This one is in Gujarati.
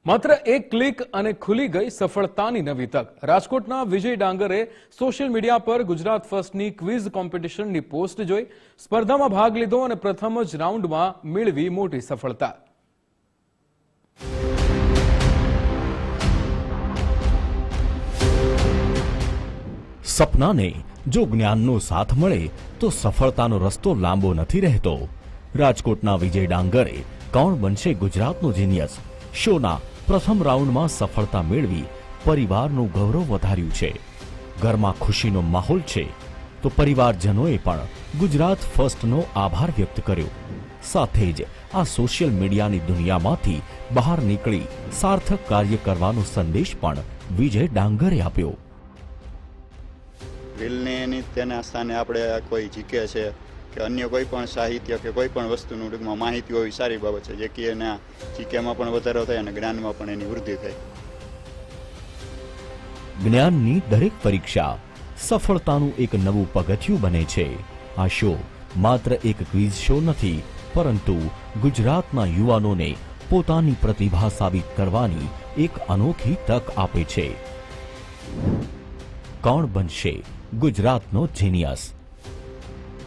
માત્ર એક ક્લિક અને ખુલી ગઈ સફળતાની નવી તક। રાજકોટના વિજય ડાંગરે સોશિયલ મીડિયા પર ગુજરાત ફર્સ્ટની ક્વિઝ કોમ્પિટિશનની પોસ્ટ જોઈ સ્પર્ધામાં ભાગ લીધો અને પ્રથમ જ રાઉન્ડમાં મેળવી મોટી સફળતા। સપનાને જો જ્ઞાનનો સાથ મળે તો સફળતાનો રસ્તો લાંબો નથી રહેતો। રાજકોટના વિજય ડાંગરે કોણ બનશે ગુજરાતનો જીનિયસ શોના પ્રથમ રાઉન્ડમાં સફળતા મેળવી પરિવારનું ગૌરવ વધાર્યું છે। ઘરમાં ખુશીનો માહોલ છે તો પરિવારજનોએ પણ ગુજરાત ફર્સ્ટનો આભાર વ્યક્ત કર્યો। સાથે જ આ સોશિયલ મીડિયાની દુનિયામાંથી બહાર નીકળી સાર્થક કાર્ય કરવાનો સંદેશ પણ વિજય ડાંગરે આપ્યો। રીલની તેના સ્થાને આપણે કોઈ જીકે છે કે અન્ય કોઈ પણ સાહિત્ય કે કોઈ પણ વસ્તુનું ટૂંકમાં માહિતી હોવી સારી બાબત છે, જેથી એના જીકેમાં પણ વધારો થાય અને જ્ઞાનમાં પણ એની વૃદ્ધિ થાય। જ્ઞાનની દરેક પરીક્ષા સફળતાનું એક નવું પગથિયું બને છે। આ શો માત્ર એક ક્વિઝ શો નથી, પરંતુ ગુજરાતના યુવાનોને પોતાની પ્રતિભા સાબિત કરવાની એક અનોખી તક આપે છે। કોણ બનશે ગુજરાતનો જીનિયસ?